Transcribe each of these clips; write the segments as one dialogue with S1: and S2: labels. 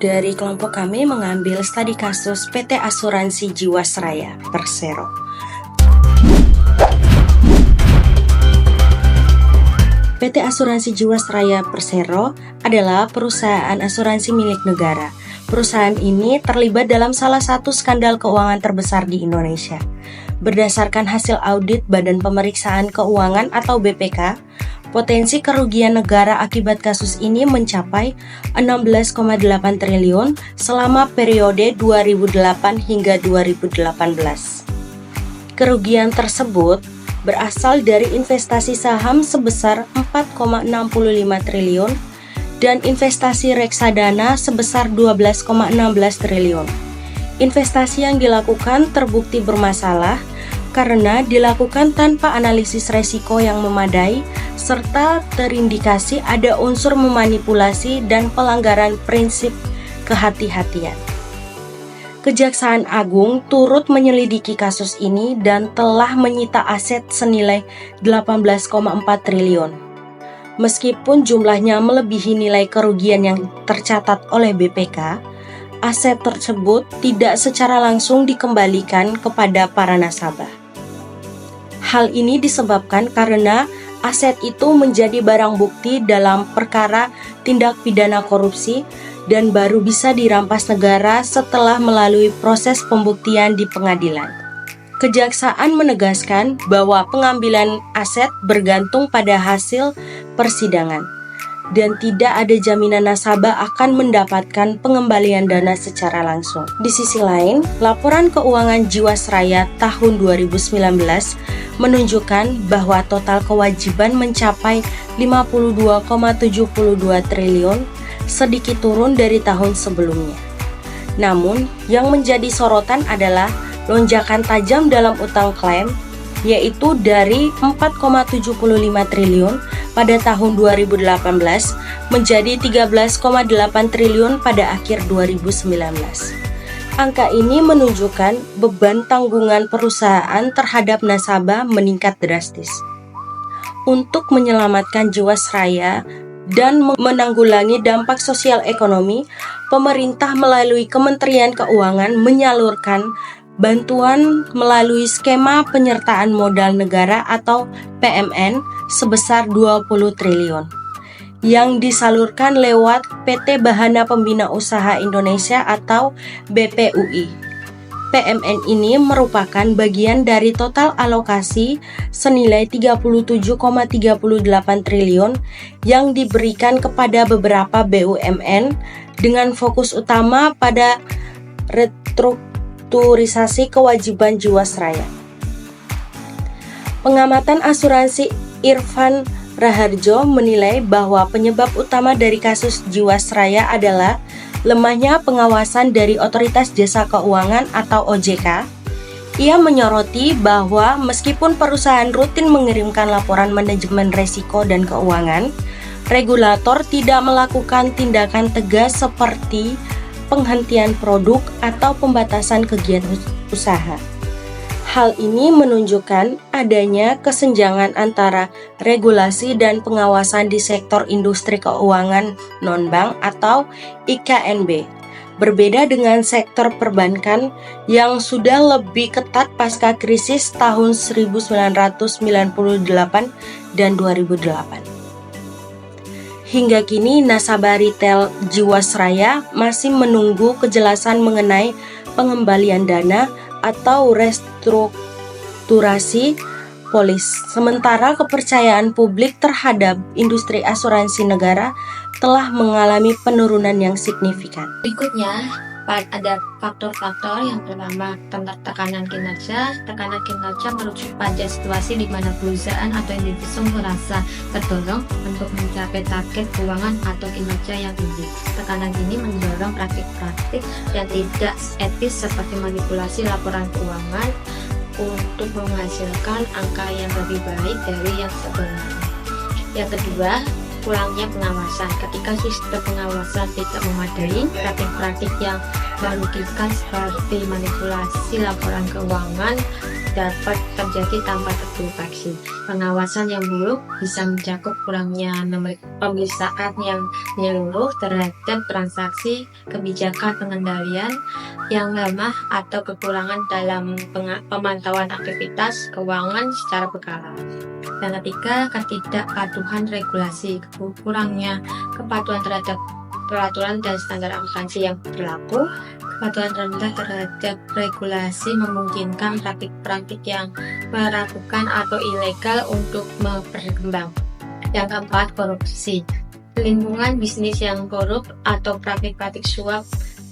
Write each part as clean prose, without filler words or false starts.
S1: Dari kelompok kami mengambil studi kasus PT Asuransi Jiwasraya Persero. PT Asuransi Jiwasraya Persero adalah perusahaan asuransi milik negara. Perusahaan ini terlibat dalam salah satu skandal keuangan terbesar di Indonesia. Berdasarkan hasil audit Badan Pemeriksaan Keuangan atau BPK, potensi kerugian negara akibat kasus ini mencapai 16,8 triliun selama periode 2008 hingga 2018. Kerugian tersebut berasal dari investasi saham sebesar 4,65 triliun dan investasi reksadana sebesar 12,16 triliun. Investasi yang dilakukan terbukti bermasalah karena dilakukan tanpa analisis resiko yang memadai serta terindikasi ada unsur memanipulasi dan pelanggaran prinsip kehati-hatian. Kejaksaan Agung turut menyelidiki kasus ini dan telah menyita aset senilai 18,4 triliun. Meskipun jumlahnya melebihi nilai kerugian yang tercatat oleh BPK, aset tersebut tidak secara langsung dikembalikan kepada para nasabah. Hal ini disebabkan karena aset itu menjadi barang bukti dalam perkara tindak pidana korupsi dan baru bisa dirampas negara setelah melalui proses pembuktian di pengadilan. Kejaksaan menegaskan bahwa pengambilan aset bergantung pada hasil persidangan dan tidak ada jaminan nasabah akan mendapatkan pengembalian dana secara langsung. Di sisi lain, laporan keuangan Jiwasraya tahun 2019 menunjukkan bahwa total kewajiban mencapai 52,72 triliun, sedikit turun dari tahun sebelumnya. Namun, yang menjadi sorotan adalah lonjakan tajam dalam utang klaim, yaitu dari 4,75 triliun pada tahun 2018 menjadi 13,8 triliun pada akhir 2019. Angka ini menunjukkan beban tanggungan perusahaan terhadap nasabah meningkat drastis. Untuk menyelamatkan Jiwasraya dan menanggulangi dampak sosial ekonomi, pemerintah melalui Kementerian Keuangan menyalurkan bantuan melalui skema penyertaan modal negara atau PMN sebesar 20 triliun yang disalurkan lewat PT Bahana Pembina Usaha Indonesia atau BPUI. PMN ini merupakan bagian dari total alokasi senilai 37,38 triliun yang diberikan kepada beberapa BUMN dengan fokus utama pada restrukturisasi kewajiban Jiwasraya. Pengamatan asuransi Irfan Raharjo menilai bahwa penyebab utama dari kasus Jiwasraya adalah lemahnya pengawasan dari Otoritas Jasa Keuangan atau OJK. Ia menyoroti bahwa meskipun perusahaan rutin mengirimkan laporan manajemen risiko dan keuangan, regulator tidak melakukan tindakan tegas seperti penghentian produk atau pembatasan kegiatan usaha. Hal ini menunjukkan adanya kesenjangan antara regulasi dan pengawasan di sektor industri keuangan non-bank atau IKNB. Berbeda dengan sektor perbankan yang sudah lebih ketat pasca krisis tahun 1998 dan 2008. Hingga kini nasabah retail Jiwasraya masih menunggu kejelasan mengenai pengembalian dana atau restrukturasi polis. Sementara kepercayaan publik terhadap industri asuransi negara telah mengalami penurunan yang signifikan.
S2: Berikutnya, ada faktor-faktor yang pertama tentang tekanan kinerja. Tekanan kinerja merujuk pada situasi di mana perusahaan atau individu merasa terdorong untuk mencapai target keuangan atau kinerja yang tinggi. Tekanan ini mendorong praktik-praktik yang tidak etis seperti manipulasi laporan keuangan untuk menghasilkan angka yang lebih baik dari yang sebenarnya. Yang kedua, kurangnya pengawasan. Ketika sistem pengawasan tidak memadai, praktik-praktik yang merugikan seperti manipulasi laporan keuangan dapat terjadi tanpa terdeteksi. Pengawasan yang buruk bisa mencakup kurangnya pemeriksaan yang menyeluruh terhadap transaksi, kebijakan pengendalian yang lemah, atau kekurangan dalam pemantauan aktivitas keuangan secara berkala. Dan ketiga, ketidakpatuhan regulasi, kurangnya kepatuhan terhadap peraturan dan standar akuntansi yang berlaku. Kepatuhan rendah terhadap regulasi memungkinkan praktik-praktik yang meragukan atau ilegal untuk berkembang. Yang keempat, korupsi. Lingkungan bisnis yang korup atau praktik-praktik suap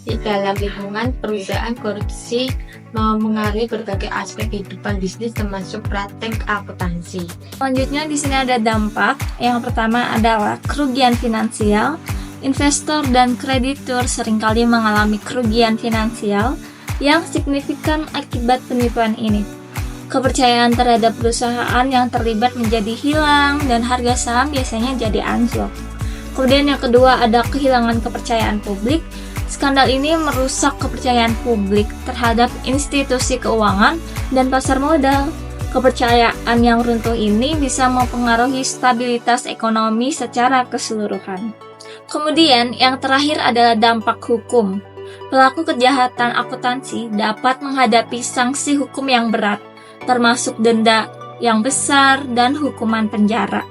S2: di dalam lingkungan perusahaan. Korupsi memengaruhi berbagai aspek kehidupan bisnis termasuk praktek akuntansi.
S3: Selanjutnya di sini ada dampak. Yang pertama adalah kerugian finansial. Investor dan kreditur seringkali mengalami kerugian finansial yang signifikan akibat penipuan ini. Kepercayaan terhadap perusahaan yang terlibat menjadi hilang dan harga saham biasanya jadi anjlok. Kemudian yang kedua ada kehilangan kepercayaan publik. Skandal ini merusak kepercayaan publik terhadap institusi keuangan dan pasar modal. Kepercayaan yang runtuh ini bisa mempengaruhi stabilitas ekonomi secara keseluruhan. Kemudian yang terakhir adalah dampak hukum. Pelaku kejahatan akuntansi dapat menghadapi sanksi hukum yang berat, termasuk denda yang besar dan hukuman penjara.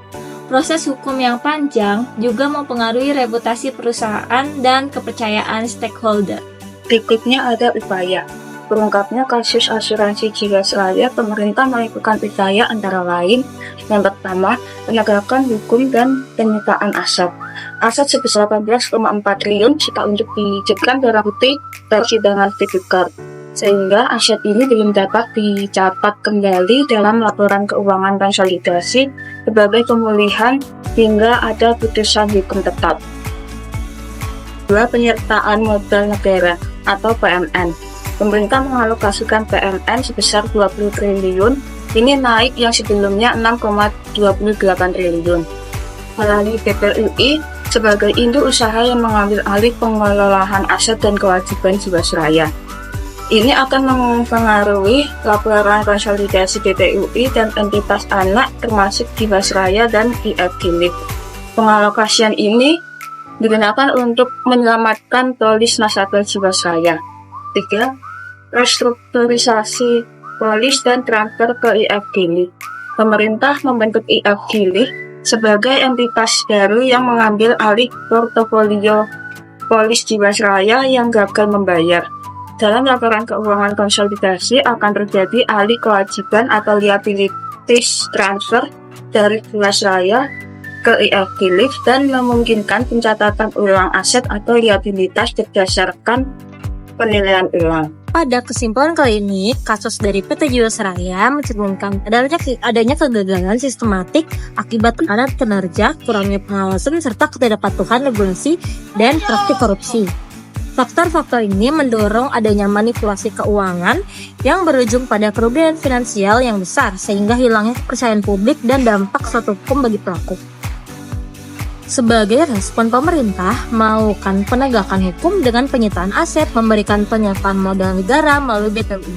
S3: Proses hukum yang panjang juga mempengaruhi reputasi perusahaan dan kepercayaan stakeholder.
S4: Berikutnya ada upaya. Terungkapnya kasus asuransi Jiwasraya, pemerintah melakukan upaya antara lain: yang pertama, penegakan hukum dan penyitaan aset. Aset sebesar 18,4 triliun jika untuk dijadikan barang bukti persidangan tipikor, sehingga aset ini belum dapat dicatat kembali dalam laporan keuangan konsolidasi sebagai pemulihan hingga ada putusan hukum tetap. 2. Penyertaan modal negara atau PMN. Pemerintah mengalokasikan PMN sebesar 20 triliun, ini naik yang sebelumnya 6,28 triliun. Melalui BPUI sebagai induk usaha yang mengambil alih pengelolaan aset dan kewajiban Jiwasraya. Ini akan mempengaruhi laporan konsolidasi BPUI dan entitas anak termasuk Jiwasraya dan IFGLIF. Pengalokasian ini digunakan untuk menyelamatkan polis nasabah Jiwasraya. 3. Restrukturisasi polis dan transfer ke IFGLIF. Pemerintah membentuk IFGLIF sebagai entitas baru yang mengambil alih portofolio polis Jiwasraya yang gagal membayar. Dalam laporan keuangan konsolidasi akan terjadi alih kewajiban atau liabilities transfer dari Jiwasraya ke IFGLIF dan memungkinkan pencatatan ulang aset atau liabilitas berdasarkan penilaian ulang.
S1: Pada kesimpulan kali ini, kasus dari PT Jiwasraya mencerminkan adanya kegagalan sistematik akibat tekanan kinerja, kurangnya pengawasan, serta ketidakpatuhan regulasi dan praktik korupsi. Faktor-faktor ini mendorong adanya manipulasi keuangan yang berujung pada kerugian finansial yang besar, sehingga hilangnya kepercayaan publik dan dampak suatu hukum bagi pelaku. Sebagai respon, pemerintah melakukan penegakan hukum dengan penyitaan aset, memberikan penyertaan modal negara melalui BPUI,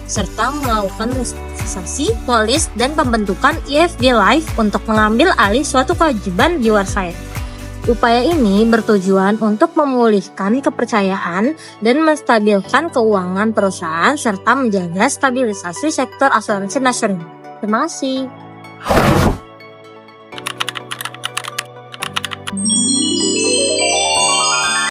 S1: serta melakukan restrukturisasi polis dan pembentukan IFGLIF untuk mengambil alih suatu kewajiban Jiwasraya. Upaya ini bertujuan untuk memulihkan kepercayaan dan menstabilkan keuangan perusahaan serta menjaga stabilisasi sektor asuransi nasional. Terima kasih.